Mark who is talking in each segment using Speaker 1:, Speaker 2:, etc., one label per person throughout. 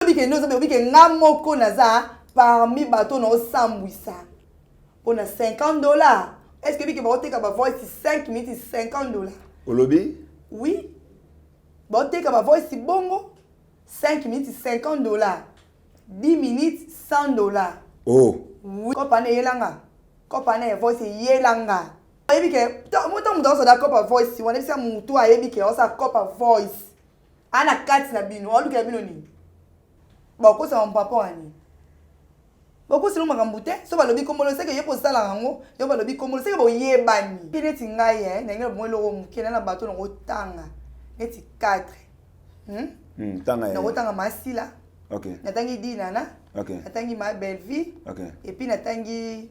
Speaker 1: lobi ke nozo lobi ke ngamoko naza parmi bateau no sambwisa. On a $50. Est-ce que vous avez un voice 5 minutes $50?
Speaker 2: Au lobby?
Speaker 1: Oui. Vous avez un voice bongo 5 minutes $50. 10 minutes $100.
Speaker 2: Oh.
Speaker 1: Oui. Kopane yelanga. Kopane voice yelanga. Ebi ke muto muto so da kopa voice si wona bisa mutu a ebi ke o sa kopa voice. Ana kati na bino, olu ke bino ni. Ba ko sa papa ani. Beaucoup sinon magambute so balobi komolo seke ye posala rango yo balobi komolo seke bo yebani kine tingaye na ngelo mwelo mukena na bato ngo tanga eti 4
Speaker 2: tanga
Speaker 1: na otanga masila
Speaker 2: OK
Speaker 1: natangi dinana
Speaker 2: OK
Speaker 1: natangi ma belle vie
Speaker 2: OK
Speaker 1: et puis natangi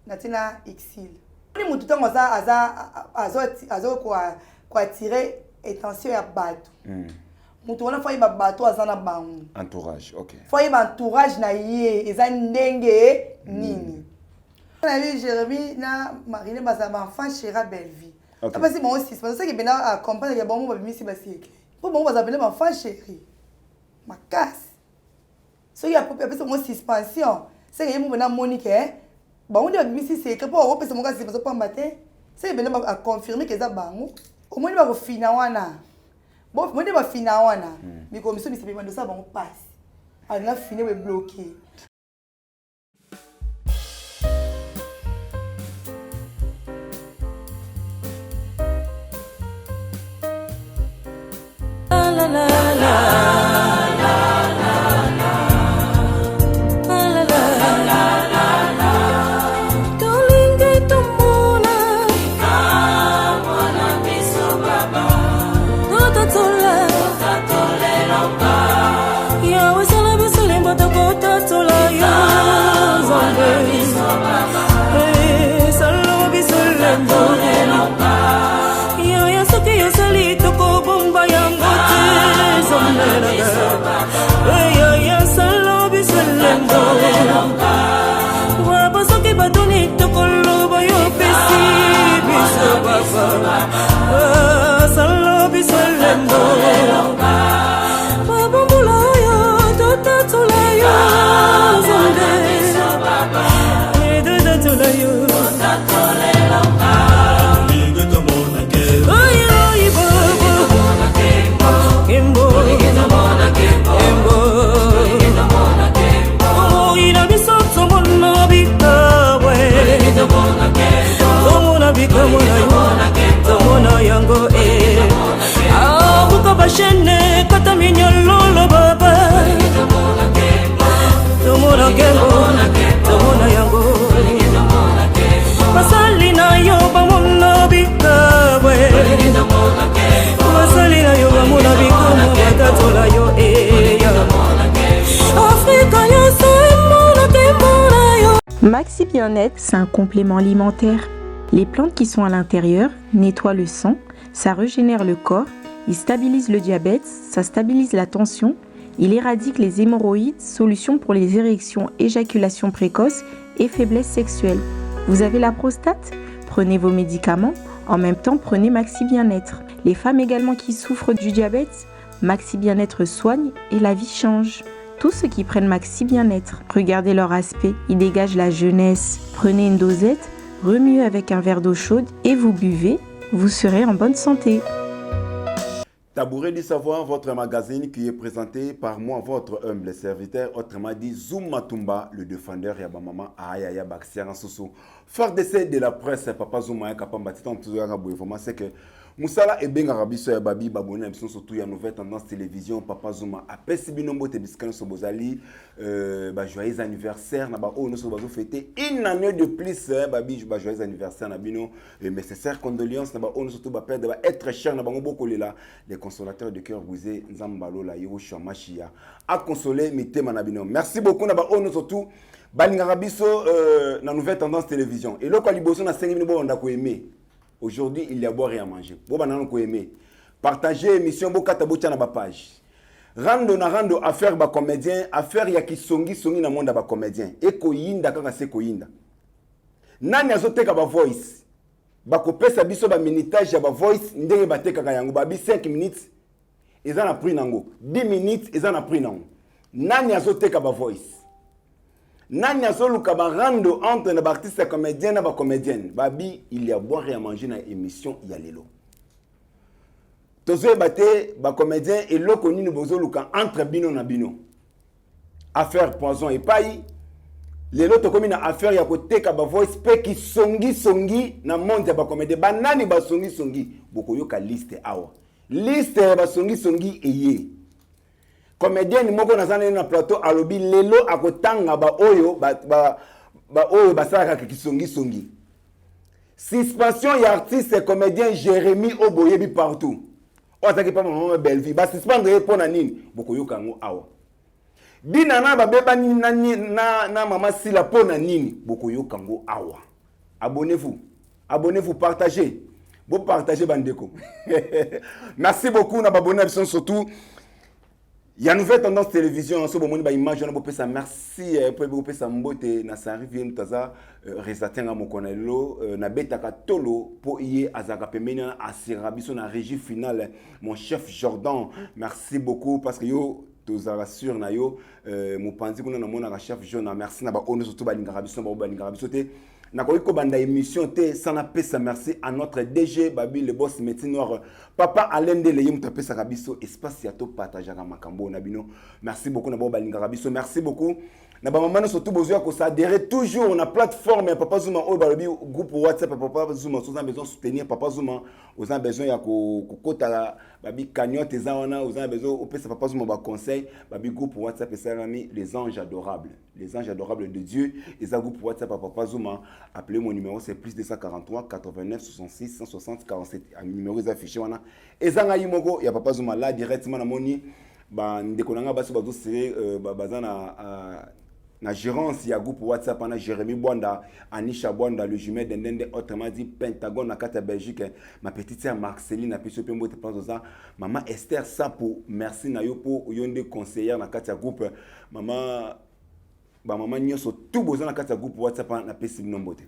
Speaker 1: natina exil ni mutu tango azo kwa tirer attention ya bato mutu wana fa iba bato azana bangu
Speaker 2: entourage OK
Speaker 1: fa iba entourage na ye eza ndenge nini na vie Jérémy na Marine bazaba enfant chéra belle vie parce que moi aussi parce que bena accompagner ya bon mo bimisi basieke pour bon bazabele enfant chéri makasi so ya pesa mo suspension c'est que mo bena Monique ba on dit bimisi c'est que pour pesa mo kasi parce que pamba te c'est bena a confirmer que za bango au moins ba ko fina wana bon moi ba fina wana mais comme ça mi c'est pas de ça bango passe on a fini we bloqué.
Speaker 3: La la la.
Speaker 4: Maxi Bien-être, c'est un complément alimentaire. Les plantes qui sont à l'intérieur nettoient le sang, ça régénère le corps, il stabilise le diabète, ça stabilise la tension, il éradique les hémorroïdes, solution pour les érections, éjaculation précoce et faiblesse sexuelle. Vous avez la prostate? Prenez vos médicaments, en même temps prenez Maxi Bien-être. Les femmes également qui souffrent du diabète, Maxi Bien-être soigne et la vie change. Tous ceux qui prennent Maxi Bien-être, regardez leur aspect, ils dégagent la jeunesse. Prenez une dosette, remuez avec un verre d'eau chaude et vous buvez, vous serez en bonne santé.
Speaker 2: Tabouret du savoir, votre magazine qui est présenté par moi, votre humble serviteur, autrement dit Zoom Matumba, le défendeur Yaba Maman Ayaya Baxian Soso. Fort d'essai de la presse, Papa Zouma Kapamba, c'est que Moussala et Ben Arabiso et Babi Babone, surtout il y a nouvelle tendance télévision, Papa Zouma, a Pessibinombo Tebiskan Sobozali, joyeux anniversaire, Naba O nous sommes fêter une année de plus, Babi, joyeux anniversaire, Nabino, et mes sincères condoléances, Naba O nous sommes perdre, être cher, Naba Ngoboko Lela, les consolateurs de cœur brisé, Nzambalo, la Yerusha Machia, à consoler, Mité Manabino. Merci beaucoup, Naba O nous sommes Balinga Arabiso, la nouvelle tendance télévision. Et là, quand il y a 5 minutes, on a aimé. Aujourd'hui, il y a boire et à manger. Bon, on a aimé. Partagez l'émission, bon, katabocha na ba page. Rando na rando affaire ba comédien, affaire ya kisongi songi na monde ba comédien. Eko yinda kaka se ko yinda. Nani azoteka ba voice. Ba kopesa biso ba minutage ya ba voice ndenge bateka ka yango ba bi 5 minutes. Ils en a pris nango. 10 minutes, ils en a pris nango. nani azoteka ba voice nani azoluka ba rando entre les artistes comédiens et ba comédiennes babi il y a boire et à manger na émission ya lelo tozo baté ba comédien et loko nini bozoluka entre bino na bino affaire poison et paille lelo to komi na affaire ya koteka ba voice pe ki songi na monde ya ba comédien ba nani ba songi bokoyoka liste awa liste ya ba songi eye comédien moko nazana na plateau alobi lelo akotanga ba oyo oyo basaka ki songi suspension ya artiste comédien Jérémy Oboyebi partout o ataki pa maman Belvi ba suspendre pour na nini bokoyoka ngo awa dina na babeba ni na mama Sila pour na nini bokoyoka ngo awa abonnez-vous partagez vous partagez bandeko merci beaucoup na babona surtout. Il y a une nouvelle tendance télévision en ce moment ba image on peut ça merci pour vous ça mbote na ça arrive taza résatenga mokonelo na beta katolo pour y azaka pemena asira biso na régie finale mon chef Jordan merci beaucoup parce que yo tozara sur na yo mopanzi kuna na mona chef Jordan merci na ba ono surtout ba lingara biso te na ko banda émission te sana pesa merci à notre DG Babi le boss métier noir papa Alain de leyim tapé sa rabiso espace ya to partager makambo na bino merci beaucoup na balinga rabiso merci beaucoup na ba maman surtout besoin ko s'adhérer toujours na plateforme papa Zuma o balobi groupe WhatsApp papa Zuma aux besoin soutenir papa Zuma aux besoin ya ko kota babi cagnotte ezana aux besoin au pesa papa Zuma ba conseil babi groupe WhatsApp et salami les anges adorables de Dieu et ça groupe WhatsApp papa Zuma appelez mon numéro c'est plus 243 89 66 160 47 un numéro affiché wana ezanga yimoko ya papa Zuma là directement na moni ba ndekonanga baso bazo seré bazana na gérance ya groupe WhatsApp na Jérémy Bwanda Anisha Bwanda le jumelle d'Endende autrement dit Pentagone na carte Belgique ma petite sœur Marceline a pu se pembo te pense ça maman Esther Sapo merci na yo pour yonde conseillère na carte groupe maman nyoso tout besoin na carte groupe WhatsApp na pesi nombote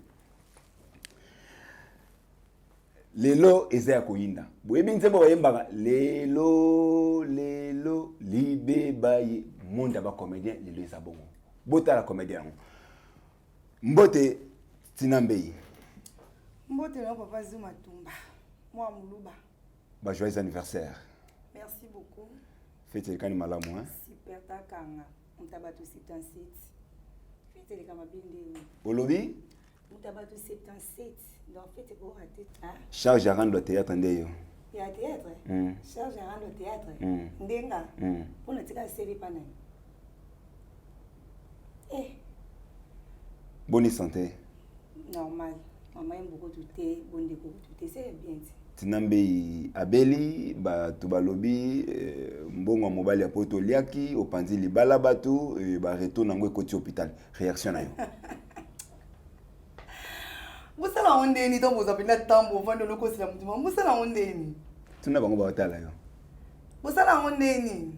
Speaker 2: lelo ezaya koyinda boyebi nzembo bayembaka lelo libe baye monde ba comédien lelo ezabongo bota la comédien mbote tinambei
Speaker 1: mbote na papa Zuma Tumba moi muluba
Speaker 2: ba joyeux anniversaire
Speaker 1: merci beaucoup
Speaker 2: fête le kani malamu hein
Speaker 1: super takanga mtabatu 77 fête le kama bindi
Speaker 2: olobi
Speaker 1: mtabatu 77 donc fête ko raté
Speaker 2: charge à rendre au théâtre ndeyo
Speaker 1: ya théâtre charge à rendre au théâtre ndenga pour ne tika série pana
Speaker 2: bonne santé
Speaker 1: normal maman aime beaucoup tout bonne déco tout c'est bien
Speaker 2: tinambei abeli ba tubalobi mbongo mobali ya poto liaki opanzi libala batu ba retourne ngwe côté hôpital réaction na yo
Speaker 1: busala ondeni to boza pina tambo vando loko sila mutima busala ondeni
Speaker 2: tuna bango ba hotala yo
Speaker 1: busala ondeni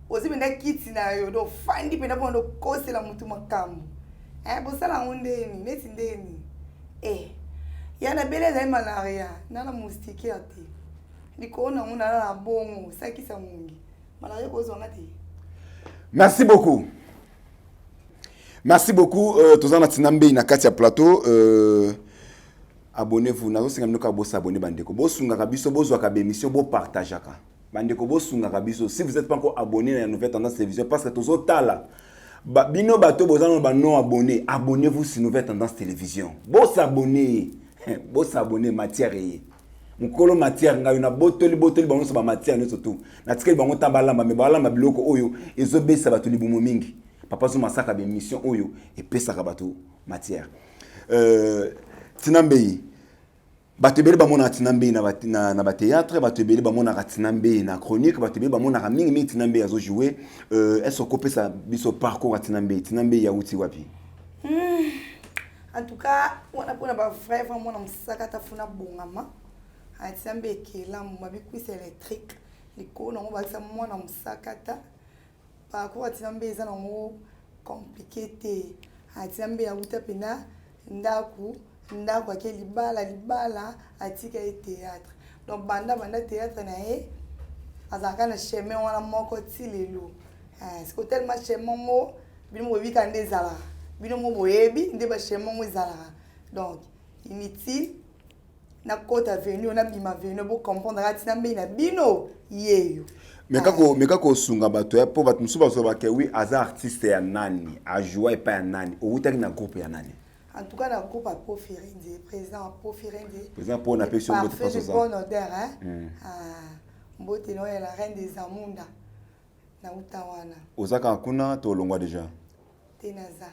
Speaker 1: ozibenda kiti na yo do fandi pena bondo kosela mutu makambo busala ondeni neti ndeni yana beleza malaria nana moustique ate likona nguna na bongo sakisa mungi malaria kozo ngati
Speaker 2: merci beaucoup tozana tinambe na kati ya plateau abonnez-vous na osinga mnoka bo s'abonner bandeko bo sunga kabiso bo zwa ka émission bo partageaka bandeko bo sunga kabiso si vous êtes pas encore abonné à la nouvelle tendance télévision parce que tozo tala bino bato bozana ba non abonné abonnez-vous sur nouvelle tendance télévision bo s'abonner matière ye mukolo matière ngayo na botoli bango so ba matière ne surtout na tikeli bango tambalamba me balamba biloko oyo ezobesa bato libumo mingi papa zo masaka ba émission oyo epesa bato matière tinambei batebeli bamona tinambei na ba théâtre batebeli bamona tinambei na chronique batebeli bamona mingi tinambei azo jouer est-ce que kopesa biso parcours tinambei ya uti wapi
Speaker 1: en tout cas on a pour ba frère vraiment na msakata funa bongama atinambei kela mabi kwisa électrique likona ngo bakisa mwana msakata parcours atinambei za ngo compliqué te atinambei ya uta pena ndaku ake libala atika e théâtre donc banda théâtre na azaka na chemin wana moko ti lelo C'est que tellement chez Mongo, bino mo bi kande zala. Bino mo boyebi, nde ba chez Mongo zala. Donc, inutile na kota venu na bima venu bo comprendre ati na mbe na bino yeyo.
Speaker 2: Mais kako sunga bato ya po bato musuba so ba ke oui aza artiste ya nani, a jouer pas ya nani, o utaki na groupe ya nani.
Speaker 1: En tout cas, dans le groupe à Pofirindi, président Pofirindi.
Speaker 2: Président pour on appelle sur votre
Speaker 1: façon ça. Bon odeur, hein. Mbote no la reine des Amunda. Na utawana.
Speaker 2: Ozaka kuna to longwa déjà.
Speaker 1: Tenaza.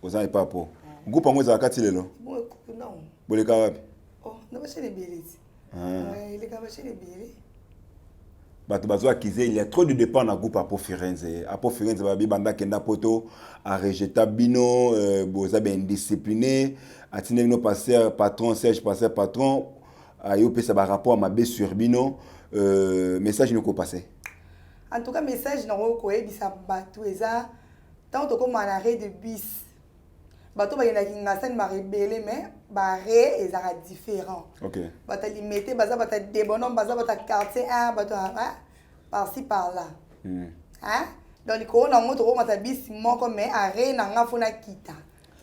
Speaker 2: Oza ipa po. Groupe ngo za kati lelo.
Speaker 1: Bon non.
Speaker 2: Boleka wapi?
Speaker 1: Oh, na bashene belezi. Ouais, il est ka bashene belezi.
Speaker 2: Bato bazo akize il y a trop de dépend na groupe à Pofirindi. A Pofirindi ba bi banda kenda poto a rejeter bino boza ben indiscipliné, atine no passer patron Serge passer patron ayo pesa ba rapport ma be sur bino message ne ko passer.
Speaker 1: En tout cas message na ko ebisa bato eza tant to comme en arrêt de bus. Bato ba yena kinga sen ma rebelle mais barré ezara différent.
Speaker 2: OK.
Speaker 1: Bata limité baza bata débonom baza bata quartier 1 bato par-ci par là. Hein? Donc les corona ngoto ko mata bis moko mais arrêt na nga fona kita.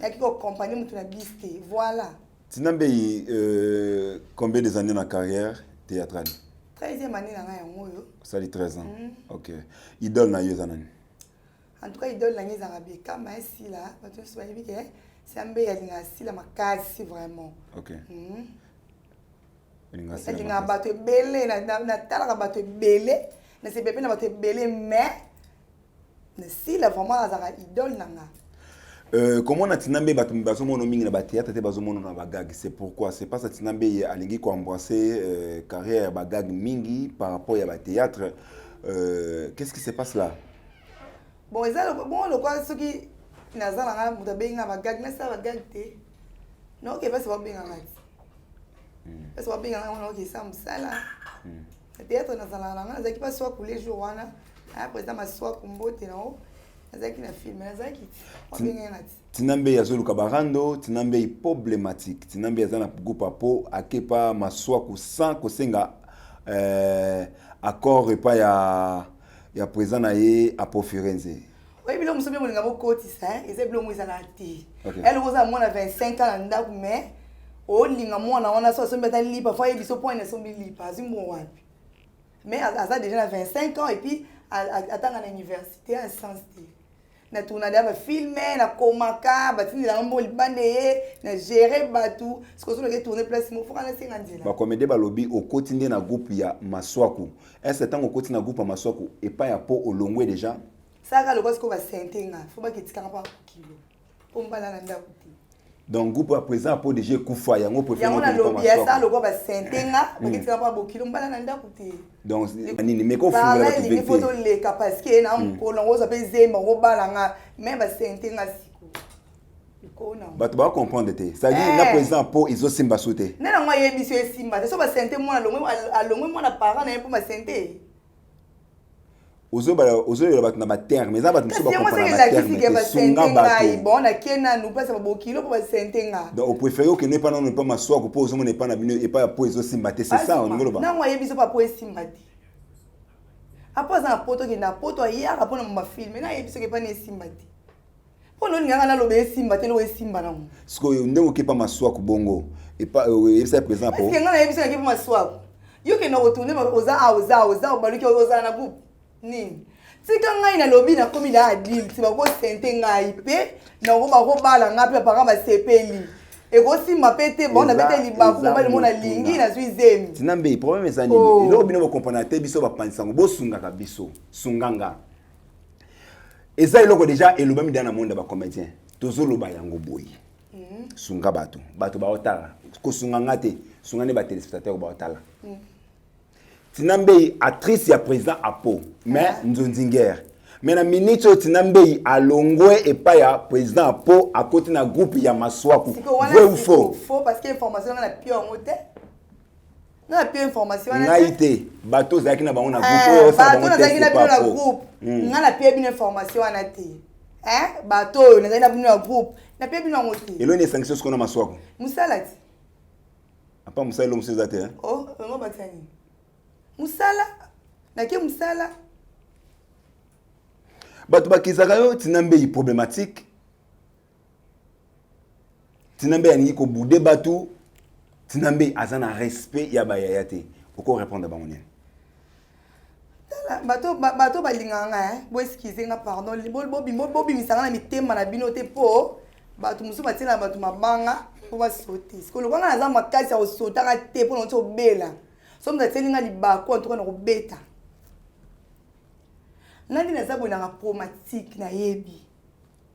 Speaker 1: Yaki ko compagnie mutu na bis te. Voilà.
Speaker 2: Tinambe combien des années dans la carrière théâtrale?
Speaker 1: 13e année na nga yango yo.
Speaker 2: Ça dit 13 ans. OK. Idole na yo zanani.
Speaker 1: En tout cas idole na nga zarabe kama si là, bato so bayebi ke c'est ambe ya linga si la makasi vraiment.
Speaker 2: OK.
Speaker 1: Linga bato belé na tala bato belé, na se pepe na bato belé mais si la vraiment azara idole nanga.
Speaker 2: Comment na tinambe bato bazo mono mingi na ba théâtre te bazo mono na ba gag, c'est pourquoi c'est pas ça tinambe alingi ko embrasser carrière ya ba gag mingi par rapport ya ba théâtre. Qu'est-ce qui se passe là?
Speaker 1: Bon ça bon le quoi ce qui nazala nga muta benga ba gag na sa ba gag te. Non que pas se va benga ngati. Parce que benga nga on ça msala. Le théâtre nazala nga zaki pas soit couler jour wana. Après ça ma soit kumbote na o. Nazaki na film nazaki. Benga ngati.
Speaker 2: Tinambe ya zolu kabarando, tinambe problématique. Tinambe ya zana groupe apo akepa maswa ku sans ko senga accord pas ya présent na ye apo Firenze.
Speaker 1: Oui, bilo musobe molinga bokoti ça, ezé bilo mwizala ti. Elle oza mona 25 ans nda mais o linga mona wana so so mbeta lipa fa yebiso point na so lipa zimbo wapi. Mais aza déjà na 25 ans et puis atanga na université à Sciences. Na tourna da filmer na komaka batini la mbo libande na gérer batu ce que so le tourner place mo foka na singa ndila.
Speaker 2: Ba comédie ba lobby o kotinde na groupe ya Maswaku. Est-ce que tant o kotinde na groupe ya Maswaku et pas ya po olongwe déjà?
Speaker 1: Ça ka lokos ko ba sentenga faut ba kitika pa kilo. Pombala na ndaku.
Speaker 2: Donc groupe à présent pour déjà kufa yango préfère
Speaker 1: yango na lobby ça lokos ba sentenga ba kitika pa bokilo mbala na ndaku te.
Speaker 2: Donc nini mais ko fungela ba
Speaker 1: tubete. Il faut le parce que na mkolongo za pe zemba go balanga mais ba sentenga siko. Ikona.
Speaker 2: Bato ba comprendre te. Ça dit na présent pour izo simba soute.
Speaker 1: Na ngo yebiso simba te so ba sente mo na longwe mo na parent na po ba sente.
Speaker 2: Ozo la bato na ba terme mais ça bato so ba comprendre na terme.
Speaker 1: Sunga bato. Bon na kena nous passe ba bokilo po ba sentenga.
Speaker 2: Donc au préféré que ne pas non pas maswa ko pozo mo ne pas na bino et pas po izo simba te c'est ça on ngolo ba.
Speaker 1: Na ngo yebiso pa po simba te. Après ça poto ki na poto ya ka pona mo film na yebiso ke pa ne simba te. Pono nganga na lobe simba te lo simba na mo.
Speaker 2: Siko ndenge ke pa maswa ku bongo et pas ça présent pour.
Speaker 1: Est-ce que ngana yebiso ke pa maswa? Yo ke no retourner oza baluki oza na groupe. Nini tika ngai na lobi na komi la adil ti ba ko sente ngai pe na ko ba ko bala ngapi pa ba sepeli e ko simba pete bon na pete libaku ba le mona lingi na zui zemi
Speaker 2: tinambe problème ezani ilo bino ba comprendre te biso ba pansango bo sunga ka biso sunganga eza iloko déjà elobami dana monde ba comédien tozolo ba yango boyi sunga bato ba otala ko sunganga te sunga ne ba téléspectateur ba otala Tinambe actrice ya président apo mais nzonzinger mais na minute Tinambe alongwe et pas ya président apo à côté na groupe ya Maswaku vrai ou faux?
Speaker 1: Faux parce que information na pire moté na pire information
Speaker 2: na ité bateau zaki na bango na groupe
Speaker 1: bateau na zaki na pire na groupe na pire bien information na té bateau na zaki na bien na groupe na pire bien moté
Speaker 2: elo ni sanction ce qu'on a Maswaku
Speaker 1: musalati
Speaker 2: apa musala lo musezate
Speaker 1: oh ngo batani musala na ke musala
Speaker 2: Bato bakizaka yo tinambe yi problématique. Tinambe yani ko bouder bato. Tinambe azana respect ya ba yayate. Pourquoi répondre ba monien?
Speaker 1: Bato balinganga bo excuse nga pardon bobi misanga na mitema na bino te po bato musu batina bato mabanga po ba sauter. Parce que le wanga na makasi ya sauter ka te po no to bela. So mna telinga libako en tout cas na ko beta. Nani na zabo na promatique na yebi.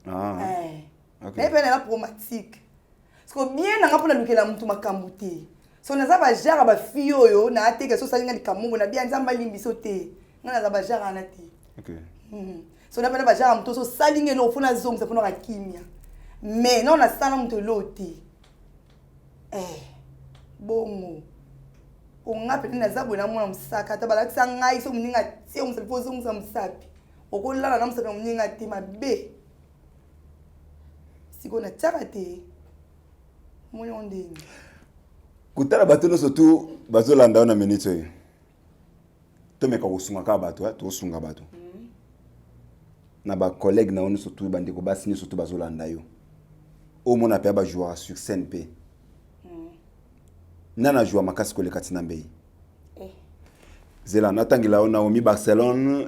Speaker 2: OK.
Speaker 1: Mais ben la promatique. Parce que bien na ngapona lukela mtu makambu te. So na zaba jara ba fiyo yo na ateke so salinga likamungu na bien nzamba limbiso te. Ngana zaba jara na te.
Speaker 2: OK.
Speaker 1: So na bana ba jara mtu so salinga no funa zongo sa funa kimia. Mais non na sana mtu loti. Bongo. Onga pe na zabo na mwana msaka ta bala kisa ngai so mninga tie umsapo zongo sa msapi. Okolala na msapi mninga te mabe. Siko na tsakate. Moyo ndeni.
Speaker 2: Kutala bato no surtout bazolanda na minute. Tomeka kosunga ka bato, to sunga bato. Na ba collègue na ono surtout bandeko basini surtout bazolanda yo. Au mona pe ba jouer sur scène pe. Nana jouer makasi ko le katina mbei. Zela natangila na Naomi Barcelone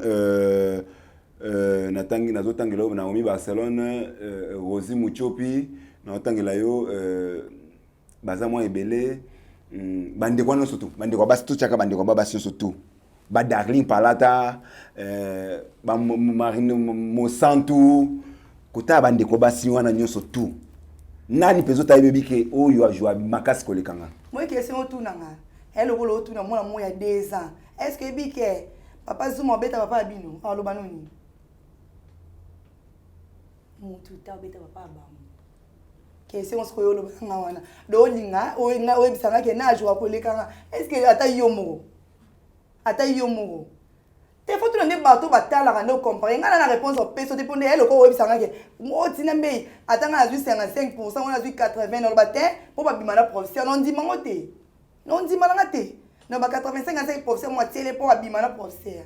Speaker 2: natangi nazotangila na Naomi Barcelone Rosie Muchopi natangila yo baza mo ebele bandeko no surtout bandeko basi tout chaka bandeko basi surtout ba Darling Palata ba Marine Mosantu kota bandeko basi wana nyoso tout nani pezo ta bebi ke oyo ajua makasi ko lekanga
Speaker 1: moi question tout nanga elle ko lo tout na mona mo ya 2 ans est-ce que bi ke papa Zuma beta papa abino alo banoni mutu ta beta papa abamu question sko yo lo banga wana do linga o nga o bisanga ke na ajua ko lekanga est-ce que ata yomo te faut tout le bateau batala quand on comprend ngana na réponse au peso dépend de elle ko obisanga ke mo tinambe atanga na 55% on a 80 dans le batin pour ba bimana professeur non dit mangote non dit malanga te no ba 85% moitié les pour ba bimana professeur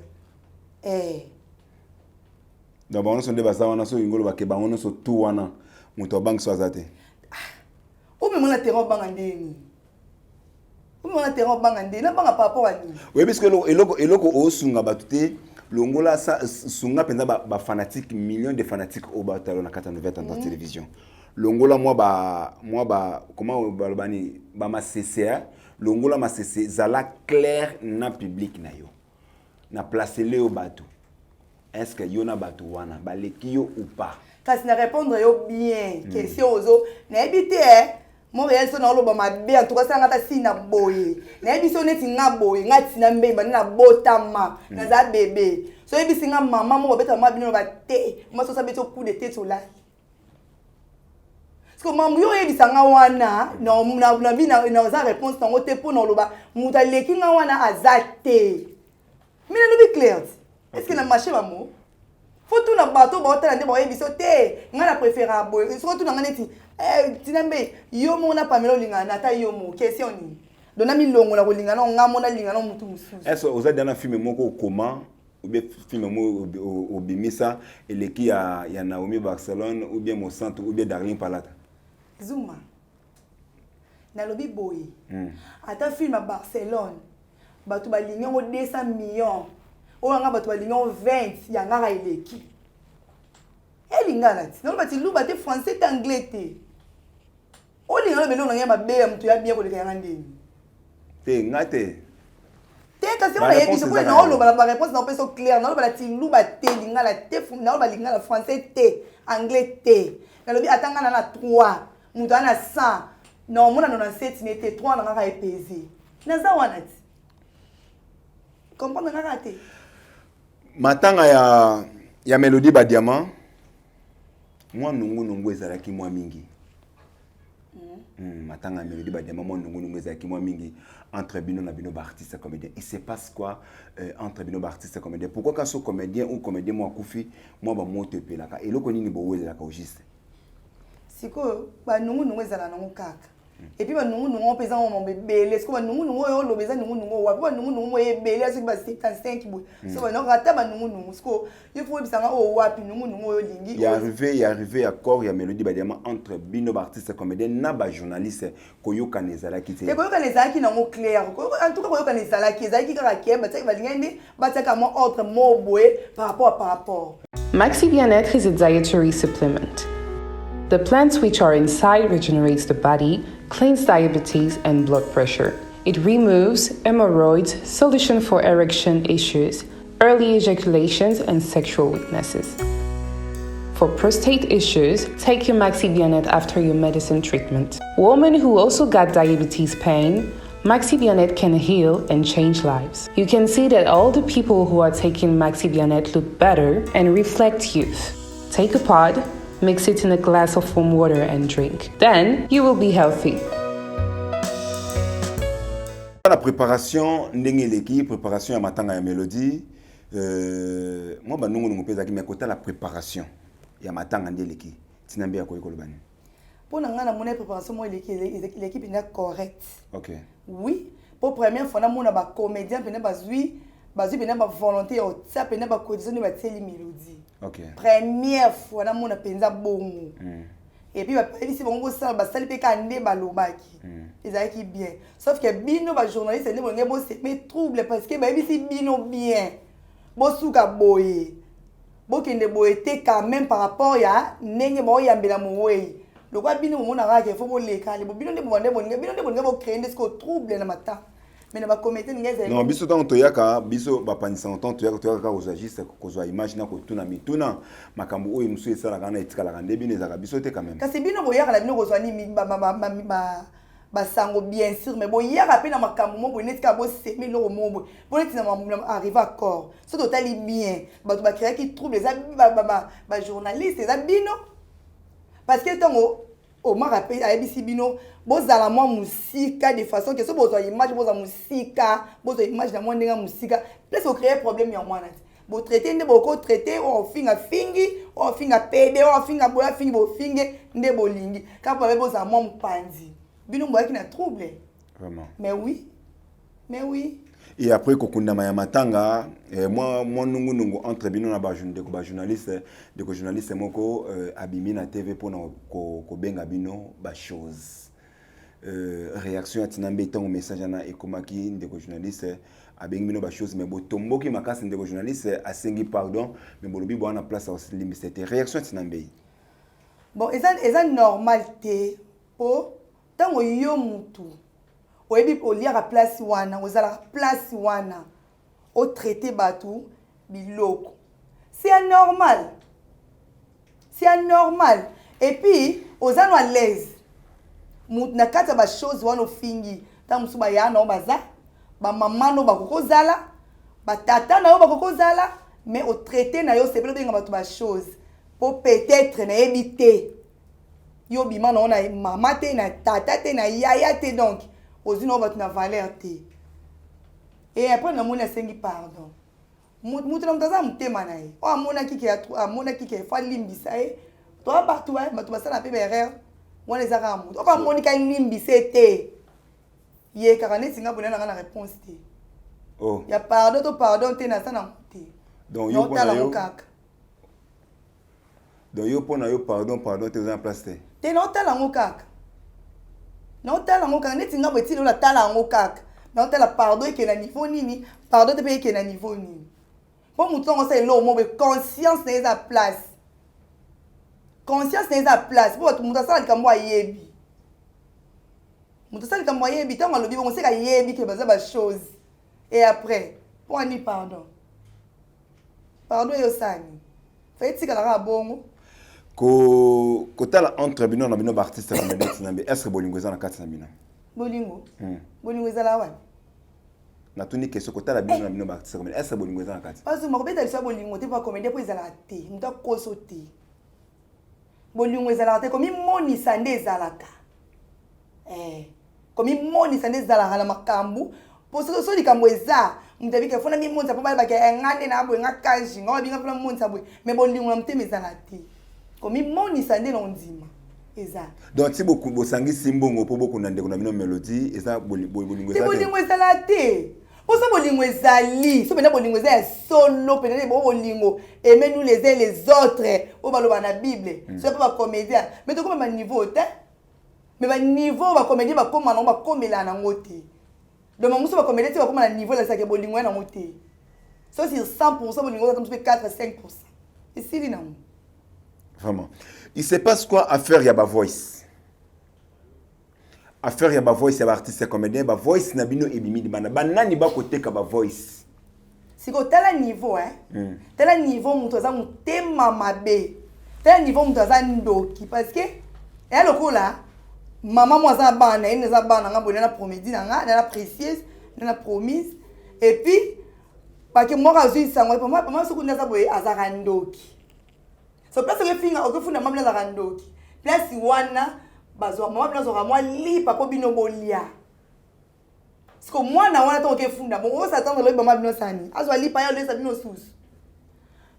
Speaker 2: donc on se débat ça on a so ngolo ba ke ba on so tout wana muto bank so azate
Speaker 1: o me mona terrain banga ndeni na terrain bangande na banga par rapport à nous
Speaker 2: oui parce que eloko osunga batute longola sa sunga penza ba fanatique millions de fanatiques au batalo na kata nouvelle dans télévision longola moi ba comment balobani ba ma CCA longola ma CC zala clair na public na yo na placer le au bateau est-ce que yo na bateau wana baleki yo ou pas
Speaker 1: kasi na répondre yo bien question ozo na ebité Montréal so na lo ba mabe en tout cas ça ngata si na boye na ebiso neti nga boye ngati na mbemba na botama na za bébé so ebisi nga mama mo beta ma bino ba te mo so sabeto coup de tête là parce que mamu yo ebisa nga wana na bina na za réponse tango te po na lo ba muta leki nga wana azate mina no bi clair est-ce que na marché ba mo faut tout na bateau ba otala nde ba ebiso te nga na préférer boye so tout na neti tinambe yo mona pamelo lingana ata yo mo question ni dona milongo la kolingana ngamona lingana mutu mususu
Speaker 2: est-ce vous êtes dans un film moko comment ou bien film mo obimisa eleki ya Naomi Barcelone ou bien Mosantu ou bien Darling Palata
Speaker 1: Zuma na lobi boy ata film à Barcelone batu balinga ngo 200 millions o nga batu balinga 20 ya ngara eleki elingana ti no bati luba te français anglais te oli ngalo belo ngaya mabe mtu ya bien ko lekanga ndeni
Speaker 2: te ngate
Speaker 1: te kasi on a yebi so ko na olo ba réponse na peso clair na ba ti luba te lingala te na ba lingala français te anglais te na lobi atanga na 3 mtu ana 100 non mona 97 n'était 3 na ngaka epezi na za wana ti comprendre ngaka te
Speaker 2: matanga ya Melody ba diamant moi nungu ezalaki moi mingi matanga Melody ba diamant moi nungu ezalaki moi mingi entre bino na bino ba artiste comédien il se passe quoi entre bino ba artiste comédien pourquoi quand so comédien ou comédien moi kufi moi ba moto pelaka eloko nini bo wezelaka au juste
Speaker 1: siko ba nungu ezala na ngokaka Et puis nous pesant mon bébé est-ce que nous le bébé nous wa pas nous bébé est-ce que ba 75 bout so ba non rata ba nous ce que il faut bisanga o wa puis nous lingi
Speaker 2: il est arrivé accord il y a mélodie ba diamant entre bino artiste comédien na ba journaliste koyoka nezala ki te
Speaker 1: et koyoka nezala ki na mo clair en tout cas koyoka nezala ki ezali ki kaka ke ba tsaka ba lingende ba tsaka mo autre mot boé par rapport
Speaker 5: Maxi Bien-être is a dietary supplement. The plants which are inside regenerates the body, cleans diabetes and blood pressure. It removes hemorrhoids, solution for erection issues, early ejaculations and sexual weaknesses. For prostate issues, take your Maxi Bien-être after your medicine treatment. Women who also got diabetes pain, Maxi Bien-être can heal and change lives. You can see that all the people who are taking Maxi Bien-être look better and reflect youth. Take a pod, mix it in a glass of warm water and drink. Then you will be healthy.
Speaker 2: La préparation, préparation à matanga ya mélodie. Moi ba nungu peza ki mekota la préparation ya matanga ndeleki. Tinambe ya koyiko lobani.
Speaker 1: Pour nga na mona préparation moi l'équipe est correcte.
Speaker 2: OK.
Speaker 1: Oui, pour première fois na mona ba comédien pena bazui pena ba volonté au ça pena ba condition de ba teli mélodie.
Speaker 2: OK.
Speaker 1: Première fois na mona penza bongo. Et puis ba ici bongo ça ba sali pe kande ba lobaki. Ezaki bien. Sauf que bino ba journaliste ne bonge bo c'est mais trouble parce que ba ici bino bien. Bo suka boye. Bo kende boye te quand même par rapport ya ndenge bo yambela mowe. Le quoi bino mon arake faut bo leka le bino de bonge bo créer des trouble na mata. Mais na ba commettre ngeze.
Speaker 2: Non, biso tant toyaka biso ba panisa tant toyaka aux agistes ko zo imagine ko tuna mituna makambo oyo musu esala kana etikala kande bino ezaka biso te quand même.
Speaker 1: Kasi bino boyaka la bino ko zo ni ba sango bien sûr mais boyaka pe na makambo mo boneti ka bo semi lo mo boneti na arriver à corps. So totali bien ba to ba créer qui trouble ça ba journaliste ça bino. Parce que tango au ma rappel à ABC bino bozala mo musika de façon que so bozo image bozo musika bozo image na mwendenga musika plus au créer problème ya mwana bo traiter nde boko traiter on finga pede on finga boya fingi bo finge nde bolingi ka ba bozo mo mpandi bino mboya ki na trouble
Speaker 2: Vraiment.
Speaker 1: Mais oui.
Speaker 2: Et après kokunda maya matanga moi nungu entre bino na ba journaliste de journaliste moko abimi na TV pour na ko benga bino ba chose réaction ya tinambe tango message na ekomaki ndeko journaliste abengi bino ba chose mais botomboki makasi ndeko journaliste asengi pardon mais bolobi bo na place aussi limbi c'était réaction tinambe
Speaker 1: bon eza normal te po tango yo mutu oyebi oliaka place wana ozala place wana o traiter batu biloko c'est anormal et puis ozano à l'aise na kata ba chose wana ofingi ta musu ba yana obaza ba mama no bakokozala ba tata na yo bakokozala mais o traiter na yo c'est pas benga batu ba chose pour peut-être na ebité yo bima na ona mama te na tata te na yaya te donc ozino batu na valeur te et après na mona sengi pardon mutu na mtaza mutema na ye o amona kike fa limbisa e to partout batu basala pe erreur wana ezaka mutu o ka monika limbisa te ye karane singa bonana na réponse te
Speaker 2: oh
Speaker 1: ya pardon te na sana te
Speaker 2: donc yo pona yo kaka donc yo pona yo pardon te en place
Speaker 1: te no tala ngo kaka neti nga bwetili la tala ngo kaka na tala pardon ke na niveau nini pardon te pe ke na niveau nini po mutu ngo sa elo mo be conscience na eza place po mutu asala likambo ayebi tango alobi bongo seka yebi ke baza ba chose et après po ani pardon yo sani fa etikala ka bongo
Speaker 2: ko tala entre bino na bino ba artiste na medecine nambe est-ce que bolingo ezana kati na bino
Speaker 1: bolingo ezala wana
Speaker 2: na tuni question ko tala bino na bino ba artiste na est-ce que bolingo ezana kati
Speaker 1: parce que makobeta lisa bolingo te pa comédie po ezala te muta koso te bolingo ezala te komi moni sande ezalaka komi moni sande ezalaka na makambu po so likambo eza mutabi ke fona mi monza po bala ke ngande na abwe ngakaji ngo binga fona monza bwe me bolingo na mutema ezala te komi moni sande na ndima eza
Speaker 2: donc si beaucoup bosangi simbongo po beaucoup na ndeko na bino mélodie eza bolingo
Speaker 1: eza bolingo ezala te poso bolingo ezali so pena bolingo eza solo pena bolingo aimer nous les uns les autres o baloba na bible so pa ba comédien mais to comme ba niveau te mais ba niveau ba comédien ba koma na ba komela na ngote donc manguso ba comédien te ba koma na niveau la sa ke bolingo na ngote so sur 100% bolingo ça tombe 4-5%. Et c'est non.
Speaker 2: Vraiment. Il se passe quoi à faire Yaba Voice? À faire Yaba Voice, Yaba artiste comédien, Yaba Voice na bino ebimi di bana. Banani ba côté ka ba Voice.
Speaker 1: Si ko tel niveau tel niveau muto za mutema mabe. Tel niveau muto za ndoki parce que et lokola maman moi za bana, ine za bana ngabona na promédie na précieuse, na promise et puis parce que moi razui sango pour moi sokunda za boye azaka ndoki. So place que finga okufuna mamla za ndoki. Place wana bazwa mama bino zoka moi lipa po bino bolia. Siko mwana wana to okefunda bon o s'attendre le mama bino sani. Azwa lipa ya lesa bino sous.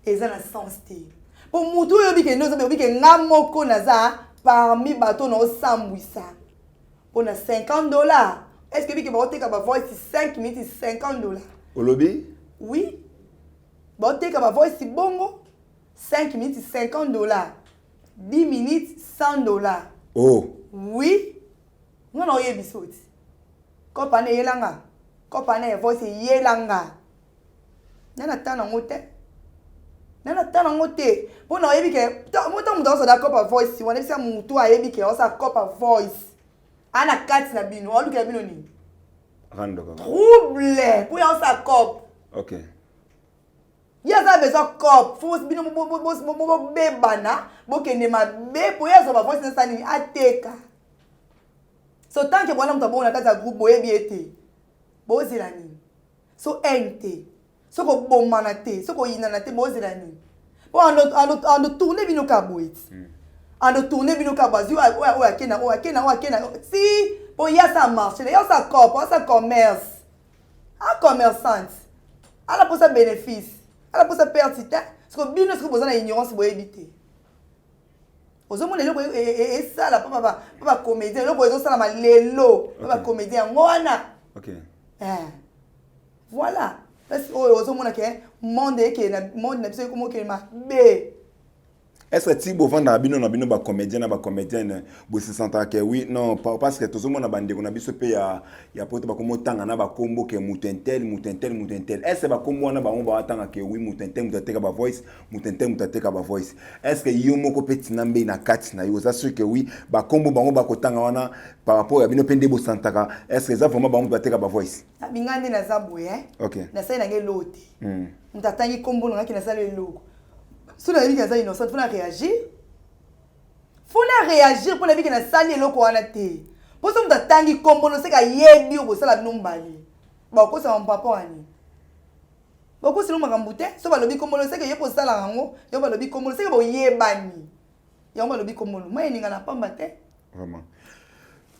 Speaker 1: Eza na sens te. Po mutu yo bike no zo bike ngamoko naza parmi bato no sambwisa. Pour na $50. Est-ce que bike ba oteka ba voice 5 minutes $50?
Speaker 2: Olobi?
Speaker 1: Oui. Ba oteka ba voice bongo 5 minutes $50. 10 minutes $100.
Speaker 2: Oh.
Speaker 1: Oui. Non oye bisoti. Kopane yelanga. Kopane voice yelanga. Nana tana ngote. Nana tana ngote. Bona oyebi ke muto muto da kopa voice wana bisa mutu ayebi ke osa kopa voice. Ana kati na bino, oluke na bino ni.
Speaker 2: Rando ka.
Speaker 1: Trouble. Pour ya osa cop.
Speaker 2: OK.
Speaker 1: Ya za besoin cop. Faut bino bo bebana, bo kende ma be pour ya zo ba voice na sani ateka. So tant que bona muto bona kata groupe boyebi ete. Bo zilani. So ente. So ko bomana te, so ko yinana te bo zilani. Po ando tourner bino ka boit. Ando tourner bino ka bazi o akena. Si po ya ça marche, ya ça cop, ça commerce. Un commerçante. Elle a pour ça bénéfice. Elle a pour ça perte. Parce que bino ce que besoin ignorance bo éviter. Ozomo lelo et ça la papa comédien, lelo bozo ça la lelo, papa comédien ngwana.
Speaker 2: OK.
Speaker 1: Voilà. Parce que ozomo na ke monde na biso comme ke ma be.
Speaker 2: Est-ce que Thibaut vanda bino na bino ba comédienne bo se sentir que oui non parce que tout le monde na bande ko na biso pe ya poto ba komo tanga na ba kombo ke mutentel est-ce que ba kombo na ba on ba tanga ke oui mutentel ka ba voice ka ba voice est-ce que yo moko petit nambe na kati na yo ça sûr que oui ba kombo ba on ba ko tanga wana par rapport à bino pende bo santaka est-ce que ça vraiment ba on ba ka ba voice
Speaker 1: bingande na zabu
Speaker 2: OK
Speaker 1: na sai na ngelote mtatangi kombo na kina sala eloko. Si on a dit que c'est innocent, il faut réagir pour la vie que na sali eloko wana te. Pour ça on tangi kombo no se ka yebi o sala nombali. Ba ko sa papa ani. Ba ko silo makambute, so ba lobi kombo no se ka yepo sala ngo, yo ba lobi kombo no se ka bo yebani. Ya ba lobi kombo no, mai ninga na pamba te.
Speaker 2: Vraiment.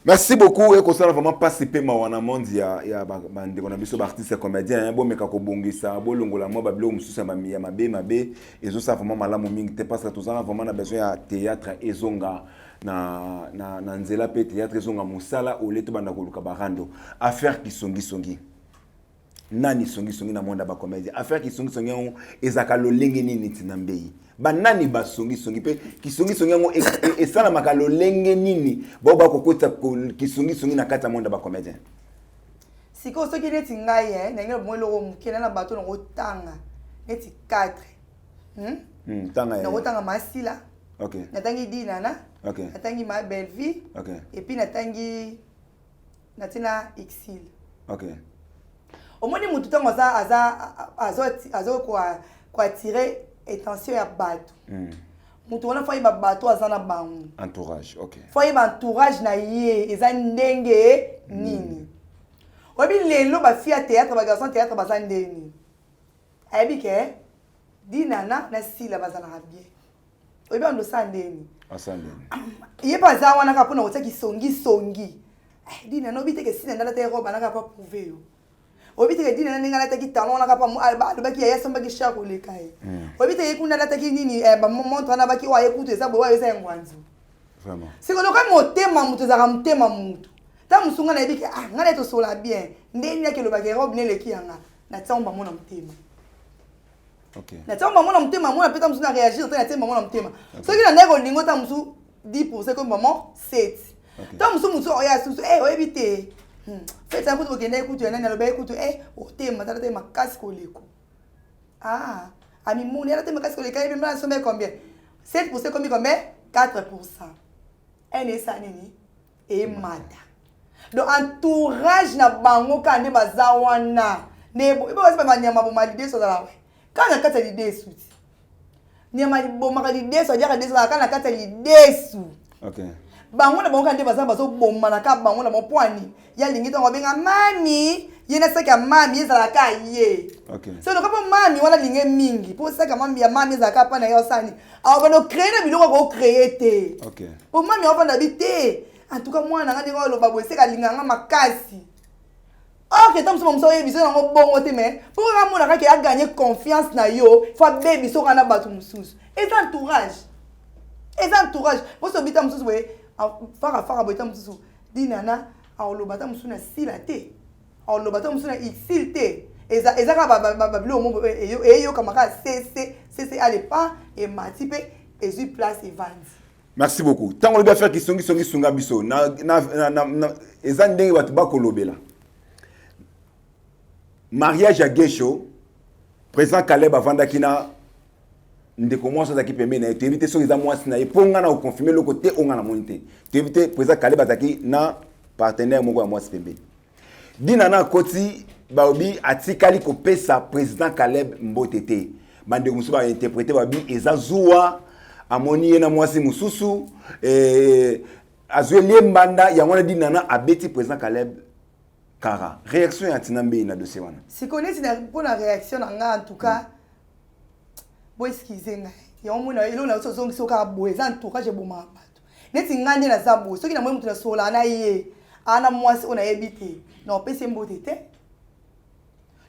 Speaker 2: Merci beaucoup et qu'on soit vraiment participé mawana mondi ya bande on a biso artiste comédien bo meka ko bongisa bo longola mo ba blo mususa ya mabe ezo ça vraiment malamu mingi te parce que tout ça vraiment na besoin ya théâtre ezonga na nzela pe théâtre ezonga musala au leto banda ko luka barando affaire qui songi nani songi na monde ba comédien affaire qui songi on ezaka lo lenge nini tinambei banani ba songi pe ki songi ngo e sala makalo lenge nini ba ko kota ki songi na kata monde ba comédien
Speaker 1: siko soki neti ngai na ngelo mwelo mukena na bato ngo tanga neti 4
Speaker 2: tanga
Speaker 1: na otanga masila
Speaker 2: OK
Speaker 1: natangi dinana
Speaker 2: OK
Speaker 1: natangi ma belle vie
Speaker 2: OK
Speaker 1: et puis natangi natina exil
Speaker 2: OK
Speaker 1: omoni mutu tango azo kwa tirer attention ya bato. Mutu wana fa iba bato azana bangu.
Speaker 2: Entourage, OK.
Speaker 1: Fa iba entourage na ye, eza ndenge nini. Obi lelo ba fia théâtre ba garçon théâtre ba zandeni. Abi ke dinana na sila bazana bien. Obi ando sandeni.
Speaker 2: Asandeni.
Speaker 1: Ye pa za wana ka pona otaki songi. Dinana obi teke sina ndala te roba na ka pa prouver yo. Obite ke dina ninga lataki talon na kapa alobaki ya somba ki shako le kai. Obite ke kuna lataki nini ba montre na baki wa ekutu eza bo wa eza ngwanzu.
Speaker 2: Vraiment.
Speaker 1: C'est que quand motema mutu za motema mutu. Ta musunga na yebiki ah ngana to sola bien. Ndeni yake lo bagero bne leki yanga. Na tsamba mona motema.
Speaker 2: OK.
Speaker 1: Na tsamba mona motema mona peta musuna réagir ta tsamba mona motema. So ki na ndeko lingo ta musu 10% comme maman 7. Ta musu musu oya susu oyebite. Fait ça pour que ndeko écoute na lo ba écoute otema ta tema kasi ko leko. Ah, ami moni ala tema kasi ko leka yebe mbala sommet combien? 7% combien? 4%. NSA nini? Et mata. Donc entourage na bango kande bazawana. Nebo, ibo wasi ba nyama bo malide so dala we. Kana kata lide su. Nyama bo makalide so dia kande so kana kata lide su.
Speaker 2: OK.
Speaker 1: Bango na bango kande bazaba so bomma na ka bango na mo poani. Ya lingi to ngobenga mami, yena saka mami ezala ka ye.
Speaker 2: OK.
Speaker 1: So no kapo mami wana linge mingi. Po saka mami ya mami ezala ka pa na yo sani. Awa ba no créer na biloko ko créer te.
Speaker 2: OK.
Speaker 1: Po mami awa na bité. En tout cas moi na ngani ko lo babo seka linganga makasi. OK, tant que ça yebiso na ngo bongo te mais pour nga mona ka ki a gagner confiance na yo, faut baby so kana batu mususu. Et entourage. Et entourage. Pour so bita mususu we fara boita mususu. Dinana a lo bata mususu na silate. A lo bata mususu na ixilte. Eza ka ba bilo mo yo kamaka c'est allez pas et matipe et sur place et vendre.
Speaker 2: Merci beaucoup. Tant on doit faire qui songi sunga biso na eza ndenge batu ba kolobela. Mariage à Gesho, président Caleb avanda kina ndeko mwa soza ki pembe na éviter so eza mwasi na eponga na confirmer le côté onga na monte. Éviter président Caleb ataki na partenaire moko ya mwasi pembe. Dina na koti baobi atikali ko pesa président Caleb Mbotete. Bande musu ba interpréter babi eza zuwa amoni na mwasi mususu azwe mbanda ya wana dina na abeti président Caleb Kara. Réaction ya tinambe na dossier wana.
Speaker 1: Si connaît pour la réaction en tout cas bo excusez ngai. Ya omona ilo na so zongi so ka bo eza en tout cas je boma bato. Neti ngande na zabo. Soki na mwe mutu na sola na ye. Ana mwasi ona yebite. Na pese mbotete.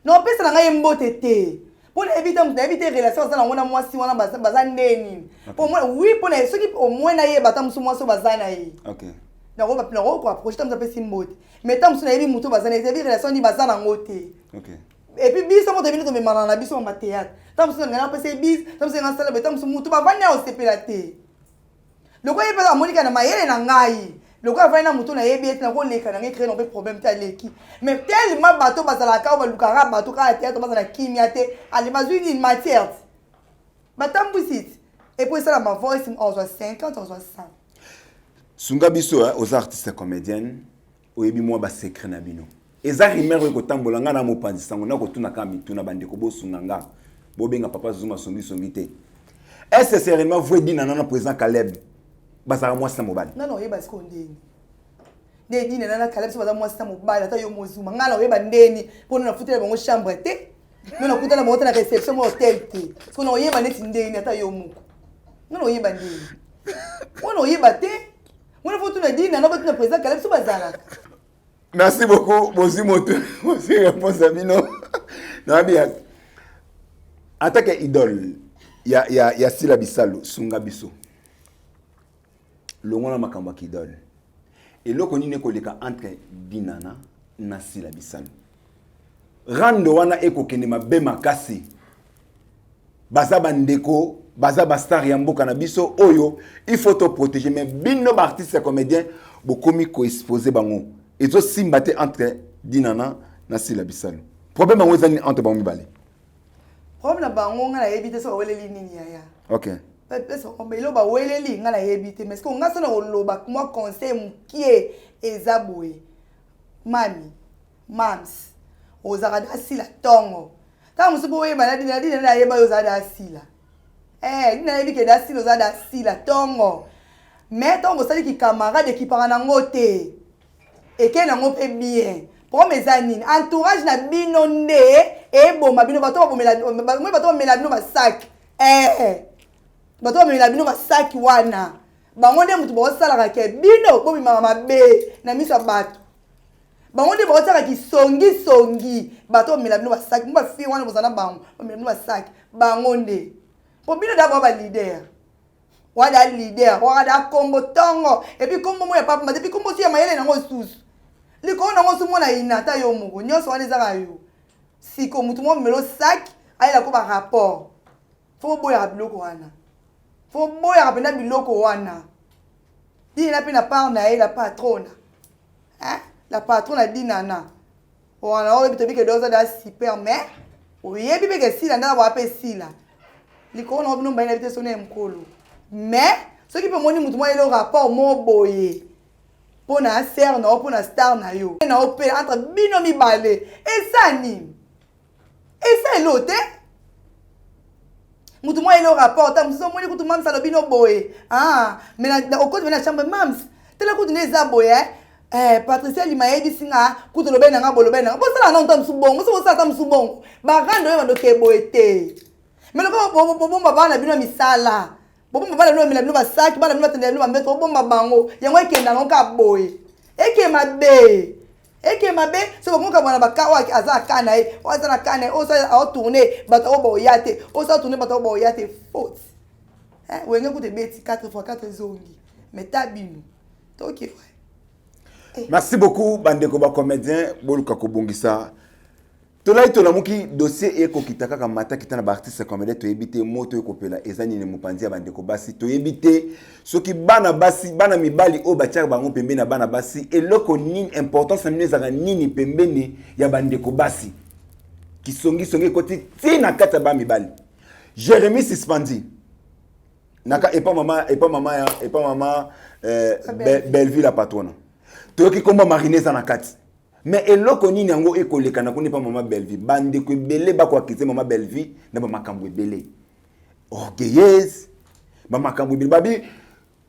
Speaker 1: Na pese na ngai mbotete. Pour éviter d'éviter relation ça na mwasi wana baza ndeni. Pour moi oui pour na soki au moins na ye bata musu mwasi baza na ye.
Speaker 2: OK.
Speaker 1: Na ko ba ko approcher tam pese mbote. Mais tam musu na yebi mutu baza na ye relation ni baza na ngote.
Speaker 2: OK.
Speaker 1: Et puis biso mo devine to me malana biso ma théâtre. Tam musu na pese bis, tam musu na sala tam musu mutu ba vanya o sepelate. Loko ye pesa monika na mayele na ngai. Loko avana na mutu na yebi et na ko leka na ngai créer no problème ta leki. Mais tellement bateau bazala ka ba lukara bateau ka théâtre bazala kimia te, ali mazuni une matière. Batam busit. Et puis ça ma voix on soit 50 on soit 100.
Speaker 2: Sunga biso aux artistes comédiennes oyebi mwa ba secret na bino. Eza rimero ko tambola nga na mopanzi sango na ko tuna ka mituna bandeko bo sunganga. Bo benga papa Zuma songi te. Est-ce que c'est réellement vrai dit na président Caleb basara moi sa mobile?
Speaker 1: Non non, yeba siko ndeni. Ndeni na Caleb so baza moi sa mobile ata yo mozuma ngala yeba ndeni pour na futela bango chambre te. Non na kutana bango na réception mo hotel te. Parce qu'on yeba neti ndeni ata yo muko. Non yeba ndeni. On yeba te. On faut tout na dina na batuna président Caleb so bazala.
Speaker 2: Merci beaucoup, Bozimoto. Merci réponse à Bino. Non, bien. En tant qu'idole, il y a Sila Bissalo, Sunga Bisso. Le monde a makamba idole. Et là, on est collé entre Dinana na Sila Bissalo. Rando wana eko kenema be makasi. Baza bandeko, baza bastar ya mboka na biso oyo, il faut te protéger mais bino artiste comédien bokomi ko exposer bango. Et zo simbate entre Dinana na Sila Bissalo. Problème en wezani entre bango mibale.
Speaker 1: Problème na bango ngala yebite so wele linini ya.
Speaker 2: OK.
Speaker 1: Peso omelo ba wele li ngala yebite mais ko ngasa na oloba moi conseil mukie ezaboye. Mami, mams, ozara da Sila tongo. Ta musubo we maladi na dina na yeba ozara da Sila. Dina yebike da Sila ozara da Sila tongo. Mais tongo sali ki camarade qui parana ngote. Et que nango pe bien pour mes amis entourage na bino nde e boma bino bato bomela bato bomela bino ba sac bato bomela bino ba sac wana bango nde mutu bo sala ka ke bino bo bima mabe na miso bato bango nde bo sala ki songi bato bomela bino ba sac mba fi wana bozana bango bomela bino ba sac bango nde po bino da ba leader wada leader wada kombo tongo et puis kombo mo ya papa ma depuis kombo si ya mayele nango susu likolo nango sumo na inata yo moko nyonso wana ezaka yo siko mutu mo melo sac ayela ko ba rapport fo boya biloko wana fo boya pena biloko wana dina pena part na la patrona hein la patrona dinana wana o bitobi ke doza da super mais oyebi be ke sila ndana wa pe sila likolo na bino mbayina bite sone mkolo mais ce qui peut moni mutu mo ele rapport mo boye pona ser na pona star na yo na opé entre bino mi balé et ça ni et ça l'autre mutu mo ele rapport ta muso moni kutu mam sa bino boye mais na au côté na chambre mams tela kutu neza boye Patricia Limayebi singa kutu lobe na nga bolobe na bo sala na ntam subongo so sala tam subongo ba rando yo ndoke boete mais le bo bana bino misala bo bana bino mila bino basaki bana bino tendele bino metro bo bango yango ekenda nka boye eke mabe so bo ka bana bakawa aza kana o aza na kana o sa o tourner bato bo yate o sa tourner bato bo yate faute wenge kutu beti 4x4 zongi mais tabino toki
Speaker 2: Merci beaucoup, Bandeko ba comédien, Boluka Kobongisa. Tolai tolamuki dossier eko kitaka kamata kitana ba artiste comédien to ebité moto ekopela ezani ne mupanzi Bandeko basi to ebité soki bana basi bana mibali o bachaka bango pembe na bana basi eloko nini importance na nezaka nini pembeni ya Bandeko basi kisongi songi koti tina kata ba mibali Jérémy Sispandi naka epa mama Belleville la patrona toki komba marineza na kati mais eloko nini yango ekoleka na koni pa mama Belleville bande ko belé ba kwa kite mama Belleville na ba makambo belé orgueilleuse ba makambo belé babi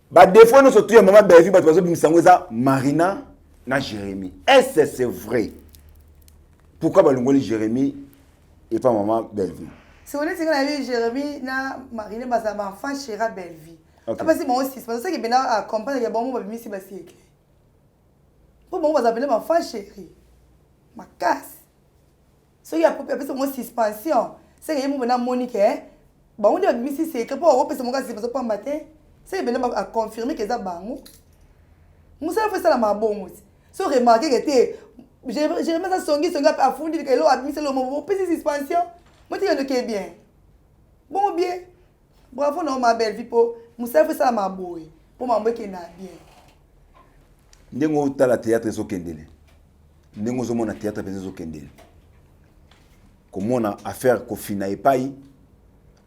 Speaker 2: ba défaut no surtout ya mama Belleville ba bazo bimisango za Marina na Jérémy est-ce que c'est vrai pourquoi ba longoli Jérémy et pas mama Belleville
Speaker 1: c'est on est que Jérémy na Marina ba za enfant chéra Belleville parce que moi aussi c'est ça que bena accompagner ya bon mo ba bimisi ba siècle. Pour moi, vous appelez ma femme chérie. Ma casse. Ce qui a fait mon suspension, c'est que je suis Monique. Bon, on dit que c'est que pour repasser mon gars, c'est pas matin. C'est que je confirmer que c'est bango. Nous savons faire ça la bon aussi. Si vous remarquez que j'ai remis ça songi à fond que l'eau a mis le mot pour suspension. Moi, je dis que bien. Bon, bien. Bravo, non, ma belle vie pour. Nous savons faire ça la boue. Pour m'embêter qu'il n'a bien.
Speaker 2: Ndengo tala théâtre zo kendele ndengo zo mona théâtre pe zo kendele komona affaire ko fina epai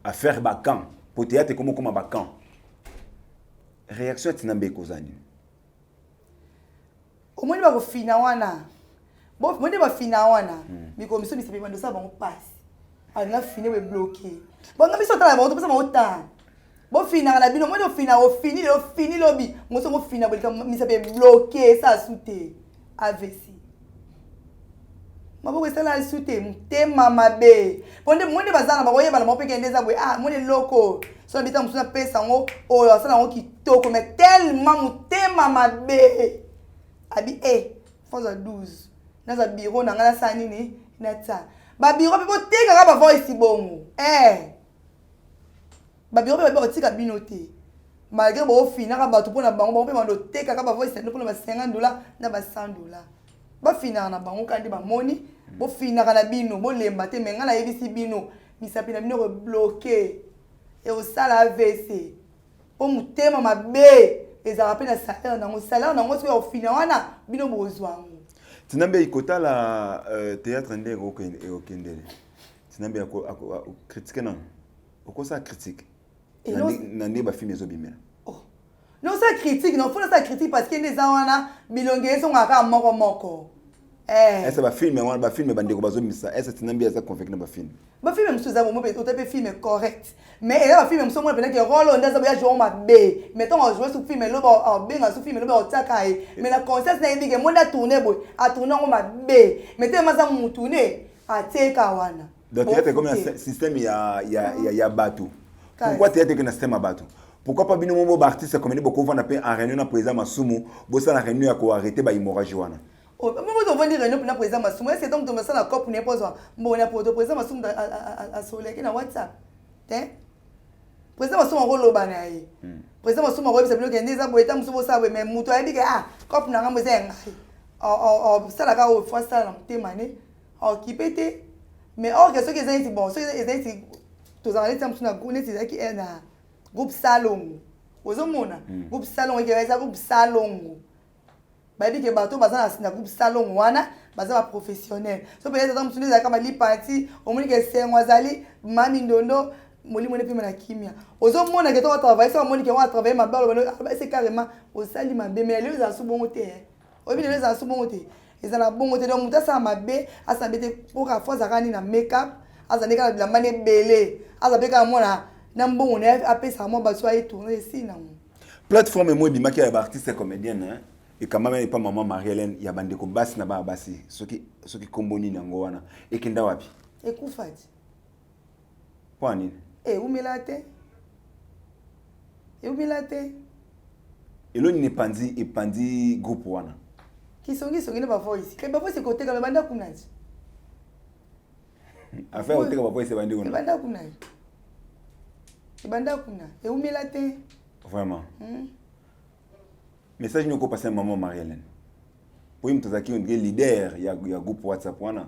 Speaker 2: affaire bakan pour théâtre comme bakan réaction tinambe kozani
Speaker 1: omoni ba ko fina wana bo moni ba fina wana mi komiso mi sepe mando sa bango passe ala fini we bloqué bon ngami so tala ba to pesa ma ota bo fina na bino mo do fina o fini lobi mo so mo fina bo mi sepe bloqué ça souté AVC mabo ko sala souté te mama be ponde mo ne bazana ba ko yeba na mo peke ndeza bwe mo ne loko so bita mo so na pesa ngo o sala ngo kitoko mais tellement mo te mama be abi fonza 12 naza bureau na ngala sa nini na tsa ba bureau pe bo teka ka ba voice bongo ba bureau pe ba tika binoté malgré bo fina ka ba to pona bango pe mando teka ka ba voice no pona ba $50 na ba $100 ba fina na bango kandi ba moni bo fina na bino bo lemba te menga na yebisi bino misapi na bino ko bloqué et au sala AVC po mutema mabe ezaka pe na salaire nango so au fina wana bino bozwango
Speaker 2: tinambe ikota la théâtre ndeko okendele tinambe ako critique non okosa critique nande ba film ezo bimela
Speaker 1: non ça critique non faut ça critique parce que les wana bilonge sont aka moko
Speaker 2: est-ce ba film bandeko bazo misa est-ce tinambe eza convaincre ba film
Speaker 1: msuza mo pe otape film correct mais là ba film mso mo pe que rôle ndaza ba jouer ma bé mettons on jouer sur film lo benga sur film lo otaka mais la conscience na yebike monda tourner boy a tourner ngo ma bé mettez maza mu tourner a teka wana
Speaker 2: donc il y a comme un système ya bateau pourquoi tu es que na système bateau pourquoi pas bino mo ba artiste comme ni beaucoup vont appeler en réunion na président Masumu bo ça na réunion ya ko arrêter ba hémorragie wana
Speaker 1: Moi, je vais dire réunion pour président Masumu. C'est donc de me faire la cop pour ne pas voir. Bon, on a pour le président Masumu à Soleil, qui est WhatsApp. président maso ngolo bana ye président maso ngolo bisa bloquer ndeza boyeta muso bosa mais muto ayebi ke cop na ngambo zenga sala ka o fois sala mtema ne kipete mais or que ce que ezali bon ce que ezali tozali tsa msuna groupe neti zaki na groupe salongo ozomona groupe salongo ke eza groupe salongo bayebi ke bato baza na groupe salongo wana baza ba professionnel so peut-être dans msuna zaka mali parti omoni ke sengo azali mami ndondo molimo ne pima na kimia ozomona ke to travailler so omoni ke on travailler mabalo c'est carrément osali mabe mais les za subongo te oyebi les za subongo te ezala bongo te donc mutasa mabe asabete pour ka fois zakani na make-up azaneka la mane belé azabeka mona na mbongo ne apesa mo baso ay tourner ici na
Speaker 2: plateforme moi bimaki ya artiste et comédienne hein et quand même pas maman Marie-Hélène ya bande ko basi na ba basi soki komboni nango wana ekenda wapi
Speaker 1: ekufati
Speaker 2: kwani
Speaker 1: umilate
Speaker 2: eloni ne pandi groupe wana
Speaker 1: kisongi na ba voice ke ba voice côté ka banda kunaji
Speaker 2: affaire côté ka ba voice bandi kuna
Speaker 1: banda kunaji banda kuna umilate
Speaker 2: vraiment message nous ko passer maman Marie-Hélène pour mtozaki on leader ya groupe WhatsApp wana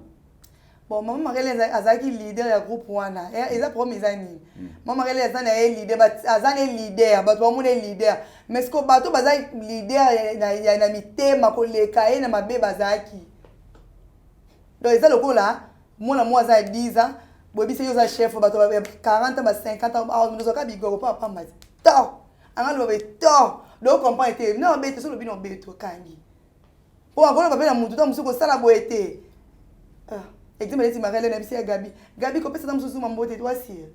Speaker 1: bon maman Marie-Hélène azaki leader ya groupe wana eza problème ezani maman Marie-Hélène azana leader azana leader bato mona leader mais ce que bato baza leader ya na mitema koleka na mabe bazaki donc eza lokola mona moi za 10 ans bobi se yo za chef bato 40 ba 50 ans nous ka bigo pa pa mbazi to anga lo be to do comprendre te non beto so lo bino beto kangi po akona ba bela mutu to musuko sala boete exemple les Marie-Hélène abisi ya Gabi ko pesa mususu mambote toi sire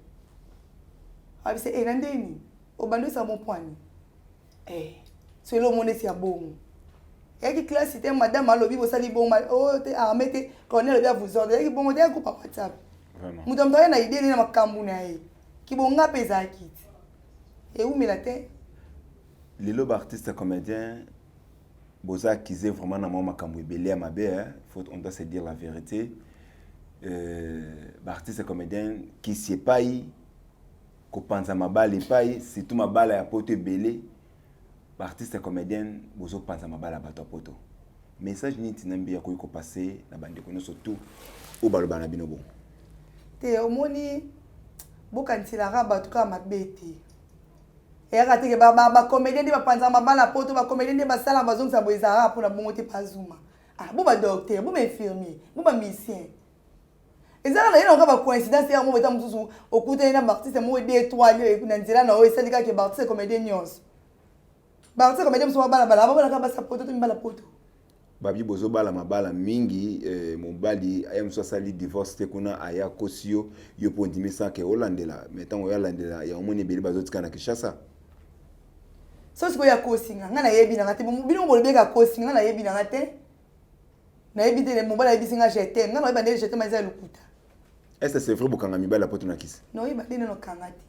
Speaker 1: abisi nandeni obando sa mon point so lo monde si abongo yaki classe c'était madame alobi bo sali bon te armete connaît le vous ordre yaki bon te ko pa WhatsApp vraiment mutu mtoya na idée na makambu na ye ki bonga pesa kiti umela te
Speaker 2: les lobes artistes comédiens boza accusé vraiment na mama makambu ebele ma bé on doit se dire la vérité artiste comédien qui s'y paye ko panza mabala epai surtout mabala ya poto ebele artiste comédien bozo panza mabala bato poto message ni tinambi ya ko passer na bande ko surtout o baloba na bino bon
Speaker 1: te omoni bokantila ra bato ka mabete ya te ke ba comédien de ba panza mabala poto ba comédien de ba sala bazong sa boizara pour na bongo te pazuma bo ba docteur bo ba infirmier bo ba musicien ezala na yena ka ba coïncidence ya mo beta mususu okuta na artiste mo de étoile na nzela na o esalika ke artiste comédien nyos ba artiste comédien mususu bala ba ka ba sa poto to mbala poto
Speaker 2: babi bozo bala mabala mingi mobali ayamso sali divorce te kuna aya kosio yo pondimisa ke olandela metango ya landela ya omoni beli bazotika na Kinshasa
Speaker 1: so siko ya kosinga ngana yebi na ngate bino bolobeka kosinga na yebi na ngate na yebi te mobala yebi singa jeté ngana yeba ndele jeté maza lukuta
Speaker 2: est-ce que c'est vrai bokanga mibala poto na kisi
Speaker 1: no yeba dine no kangati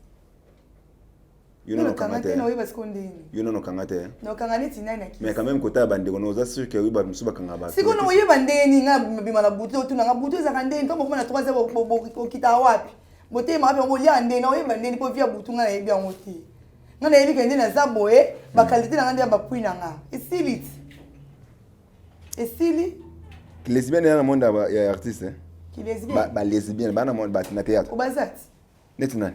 Speaker 2: Yuno no kangate
Speaker 1: no yeba skondeni
Speaker 2: yuno no kangate
Speaker 1: no kangani tina na kisi
Speaker 2: mais quand même kota bande kono oza sûr que yeba musuba kanga ba
Speaker 1: siko no yeba ndeni nga bima na buto tu na buto za kandeni to mokoma na 3 bo kita wapi bote ma pe mo lia ndeni no yeba ndeni po via butu nga na yebi angote ngana yebi kende na zaboe ba qualité na ngande ba pui na nga esili
Speaker 2: lesbienne na monde ya artiste hein
Speaker 1: qui lesbienne
Speaker 2: ba lesbienne ba na monde ba na théâtre
Speaker 1: obazati
Speaker 2: netina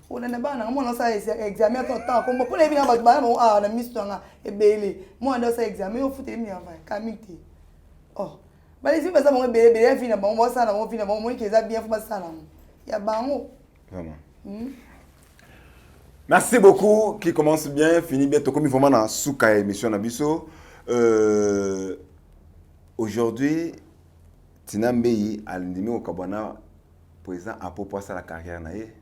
Speaker 1: on a bana mo na sa examen to temps comme pour les bien ba ba na misto nga ebele mo ndo sa examen o fute mi ava kamite ba les ba sa mo ebele fi na ba mo sa na mo fi na ba mo ke za bien fu ba sa na ya bango
Speaker 2: vraiment merci beaucoup qui commence bien finit bien to comme vraiment na suka émission na biso aujourd'hui Tinambei alindimi au kabana président à propos de la carrière na ye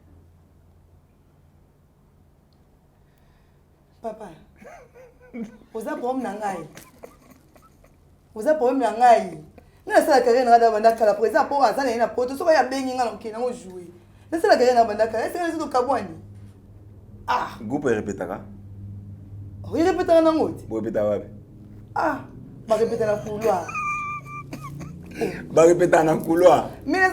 Speaker 1: papa oza problème na ngai oza problème na ngai na sala carrière na banda kala président pour azana na poto so ya bengi ngala okina ngo jouer na sala carrière na banda kala est-ce que c'est kabwani
Speaker 2: groupe répétera
Speaker 1: oui répétera na ngoti
Speaker 2: bo répétera wapi
Speaker 1: ba répétera na couloir
Speaker 2: ba répétera na couloir
Speaker 1: mais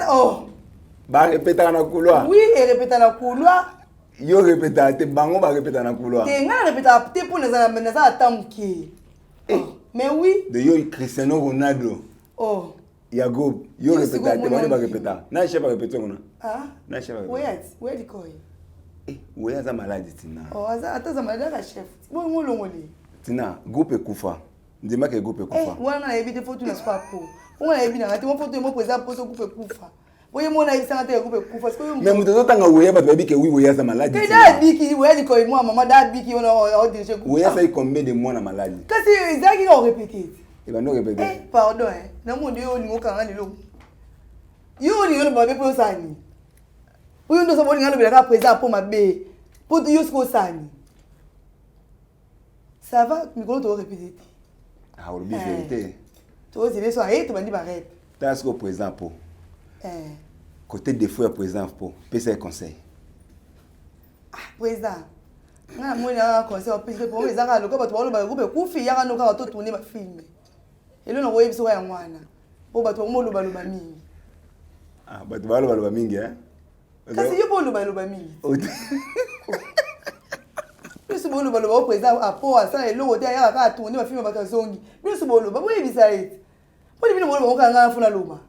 Speaker 2: Ba répéter dans le couloir.
Speaker 1: Oui, et répéter dans le couloir.
Speaker 2: Yo répéter, te bango ba répéter dans le couloir.
Speaker 1: Te ngana répéter te pour les atamki. Mais oui.
Speaker 2: De yo Cristiano Ronaldo.
Speaker 1: Oh.
Speaker 2: Yago, yo répéter, te bango ba répéter. Na chef ba répéter ngona.
Speaker 1: Ah.
Speaker 2: Na chef ba.
Speaker 1: Where di koi?
Speaker 2: Oui, ça maladie tina.
Speaker 1: Oh, attends, ça maladie la chef. Bon ngolongoli.
Speaker 2: Tina, groupe Kufa. Ndima ke groupe Kufa.
Speaker 1: Wana na éviter photo na pas pour. On a évité na te mo photo mo présent pour groupe Kufa. Voyez mon avis ça te groupe Kufa parce que
Speaker 2: mais muto tanga weya ba baby ke oui ça maladie.
Speaker 1: Que da biki ouais di koi moi maman da biki on dirige groupe.
Speaker 2: Oui, ça combien de mois na maladie?
Speaker 1: Kasi Zaki on répéter.
Speaker 2: Il va nous répéter.
Speaker 1: Pardon na monde yo ni ngokanga lelo. Yo ni ngalo ba be pour ça ni. Oyo ndo so bo ngalo be ka présent pour ma bé. Pour yo sko ça ni. Ça va, Nicolas doit répéter.
Speaker 2: Ah, on oublie vérité.
Speaker 1: Toi, c'est les soirées, tu m'as dit barrette.
Speaker 2: T'as ce qu'on présente pour. Côté défaut, présent pour. PC conseil.
Speaker 1: Ah, présent. Na moi na conseil au PC pour les ara loka bato ba groupe ku fi yaka no ka to tourner ma film. Et là no boye biso ya mwana. Bo bato mo loba loba mingi.
Speaker 2: Ah, bato ba loba mingi hein.
Speaker 1: Kasi yo bo loba mingi. Biso bo loba au présent à po ça et logo ya ka tourner ma film bato zongi. Biso bo loba boye bisaite. Bo bino bo loba ka nga funa loba.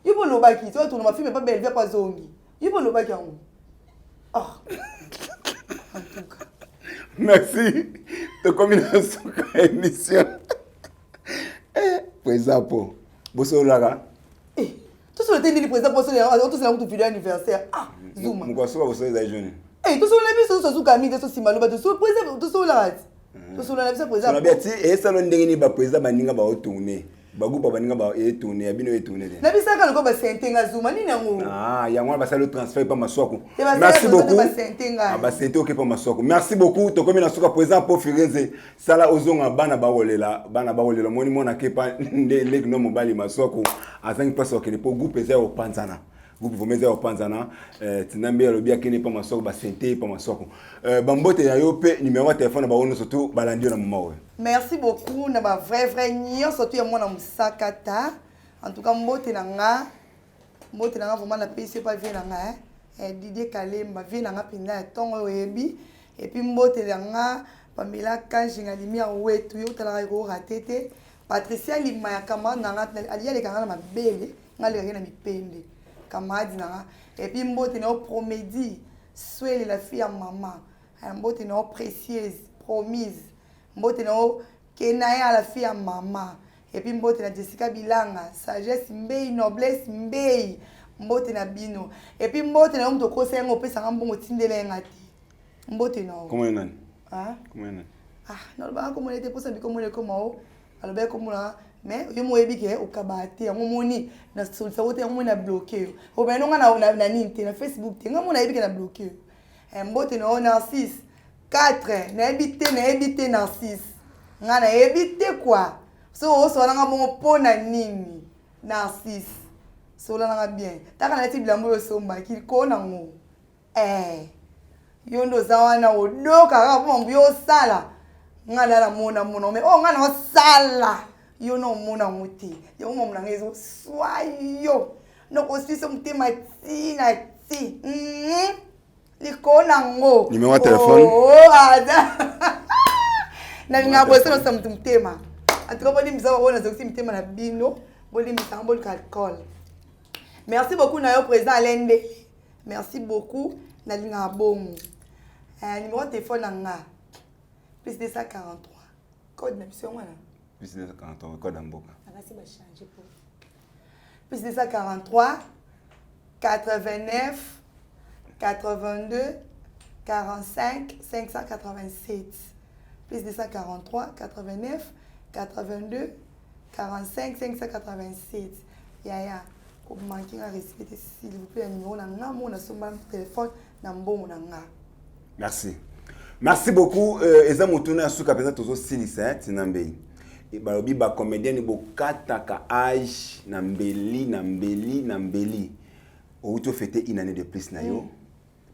Speaker 1: Yo bo loba ki to tourner ma film pas belle pas zongi. Yo bo loba ki yango. Ah. En tout cas.
Speaker 2: Merci de combinaison de émission. Présent pour. Bosso Lara.
Speaker 1: Tout ce que tu dis, présent pour ce vidéo anniversaire. Ah, Zoom.
Speaker 2: Moi, je suis là.
Speaker 1: Tout ce que tu as Camille, tout ce que tu as tout ce que là. Tout ce que tu as présent.
Speaker 2: Et ça, on dit présent, baninga ba tourner. Bagu pa baninga ba tourner, abino tourner.
Speaker 1: Na bisa ka loko ba sentenga Zoom ni nango.
Speaker 2: Ah, ya ngwa ba sa le transfert pa maswako. Merci beaucoup. Ah ba sente OK pa maswako. Merci beaucoup. To komi na suka présent pour Fireze. Sala ozonga bana ba wolela moni mona kepa ndele no mobali maswako. Azangi paso ke po groupe za opanzana. Groupe vomeza opanzana. Tinambe alobi akene pa maswako ba sente pa maswako. Bambote ya yo pe numéro de téléphone ba wono surtout balandio na mama.
Speaker 1: Merci beaucoup na ba vrai nyo surtout ya mwana musakata. En tout cas mbote nanga vraiment na PC pas vie nanga Didier Kalemba vie nanga pinda tongo yebi et puis mbote nanga Pamela Kanjinga limia wetu yo tala ko ratete Patricia Lima ya kama nanga aliya le kanga na mabele ngale na mipende kamadi nanga et puis mbote na Promedi Swele la fille à maman mbote na précieuse promise mbote na Kenaya la fille à maman et puis mbote na Jessica Bilanga sagesse mbei noblesse mbei mbote na bino et puis mbote na mto ko sengo pesa ngambongo tindele ngati mbote no
Speaker 2: comment nani
Speaker 1: ah
Speaker 2: comment nani
Speaker 1: ah no ba ko monete posa biko monete ko mao alobe ko mona mais yo moyebi ke okabate yango moni na solisa wote yango na bloquer o ben nga na ninte na Facebook te nga mona yebi ke na bloquer mbote no Narcisse 4 na ebite Narcisse nga na ebite quoi so so na ngamo pona nini Narcisse so la nga bien taka na ti bilambo yo so mbaki ko na ngo yo ndo zawana odoka ka bombo yo sala nga na mona me o nga na sala yo no mona muti yo mo mona ngezo swayo no ko sisi mtima tina ti liko na ngo
Speaker 2: numéro de téléphone
Speaker 1: ada na ngabo sino sa mtima atropo boli misa wona zoksi mtima na bino boli misa boli alcool. Merci beaucoup na yo président Alende. Merci beaucoup na linga bongo. Numéro de téléphone nga plus 243 code na mission wana
Speaker 2: plus 243 code amboka
Speaker 1: merci ba changer pour plus 243 89 82 45 587 plus 243 89 82 45 587 ya ko manquer à respecter s'il vous plaît numéro na nga mo na somba téléphone na mbongo na nga.
Speaker 2: Merci beaucoup. Eza mutuna suka pesa tozo silisa tinambei. Balobi ba comédien bo kataka âge na mbeli. Outo fêter une année de plus na yo.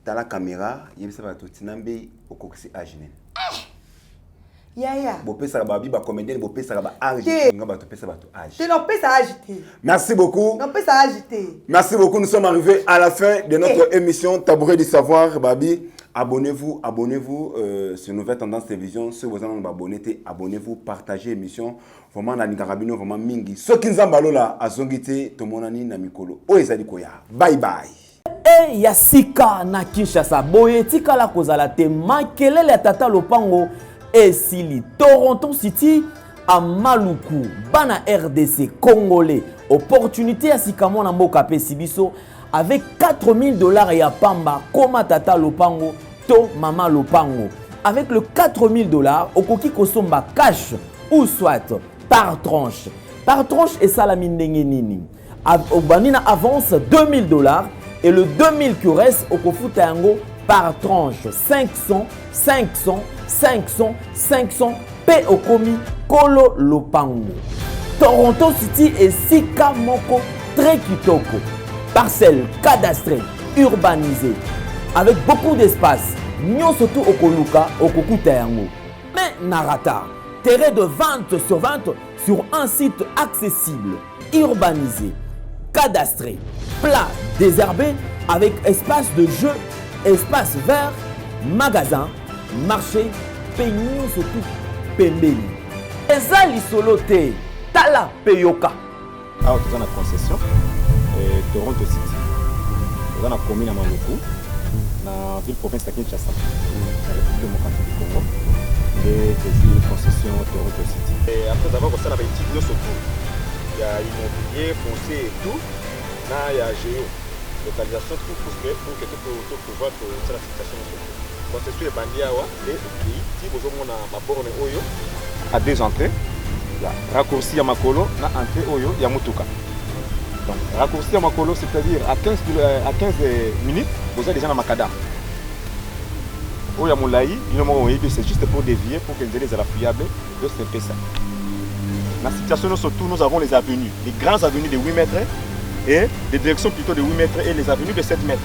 Speaker 2: Tala caméra, yebisa ba to tinambei okokisi âge ne.
Speaker 1: Yaya.
Speaker 2: Bopesa babi ba comédien bopesa ba âge ngaba to pesa ba to âge.
Speaker 1: Tu n'en peux pas agiter.
Speaker 2: Merci beaucoup.
Speaker 1: Non peux pas agiter.
Speaker 2: Merci beaucoup. Nous sommes arrivés à la fin de notre émission Tabouret du savoir babi. Abonnez-vous sur Nouvelle Tendance Télévision. Si vous avez abonné, abonnez-vous, partagez l'émission. Vraiment, na nikarabino vraiment mingi. Ce qui nous a balola azongite tomonani na mikolo. Oezali koya. Bye bye.
Speaker 6: E ya sika na Kinshasa boye tikala kozala te makelele ya tata lopango esili Toronto City a Maluku bana RDC congolais opportunité ya sika mona mboka pe sibiso avec $4000 ya pamba koma tata lopango to mama lopango avec le $4000 okoki kosomba cash ou soit par tranche et salami ndenge nini obanina avance $2000 et le 2000 qui reste au kofuta yango par tranche 500 pe okomi kolo lopango. Toronto City et sika moko très kitoko. Parcelle cadastrée, urbanisée avec beaucoup d'espace. Nyon surtout okoluka okokuta yango. Mais narata, terrain de vente sur un site accessible, urbanisé, cadastré, plat, désherbé avec espace de jeu, espace vert, magasin, marché, peignon surtout pembeni. Ezali solo te, tala peyoka.
Speaker 7: Alors tu as une concession Toronto City. Tu as une commune à Maluku, dans la ville province de Kinshasa, dans la République démocratique du Congo. Et une concession Toronto City. Et après avoir fait la bêtise, surtout, il y a immobilier, foncier et tout. Là, il y a géo, localisation, tout pour que tu puisses pouvoir faire la situation. Concession est bandit et si vous avez ma borne Oyo, à 2 entrées, raccourci à Makolo, na entrée Oyo, il y a Mutuka. Donc, raccourci à Makolo, c'est-à-dire à 15 minutes, vous avez déjà dans Makada. Oyo Moulaï, c'est juste pour dévier, pour que les ailes soient fiables, de ce fait ça. Dans la situation, surtout, nous avons les avenues, les grandes avenues de 8 mètres. Et des directions plutôt de 8 mètres et les avenues de 7 mètres.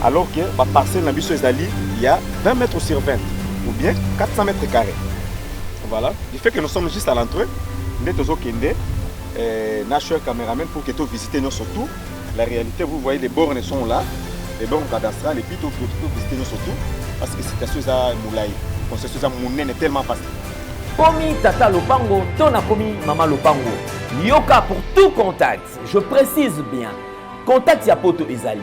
Speaker 7: Alors que la parcelle dans Zali, il y a 20 mètres sur 20 ou bien 400 mètres carrés. Voilà. Du fait que nous sommes juste à l'entrée, nous sommes National Cameraman pour que tu visites nous surtout. La réalité, vous voyez, les bornes sont là, les bornes cadastrales, et puis tu peux visiter nous surtout parce que c'est quelque chose à Moulaï. C'est quelque chose à Moulin, est tellement facile.
Speaker 6: Komi tata lopango, tona komi mama lopango. Yoka pour tout contact. Je précise bien. Contact ya poto ezali.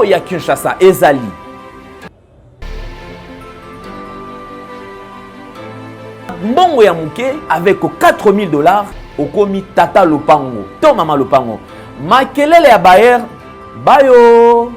Speaker 6: Ya Kinshasa ezali. Mbongo ya muke avec $4000 okomi tata lopango. To mama lopango. Makelele ya Bayer. Bayo.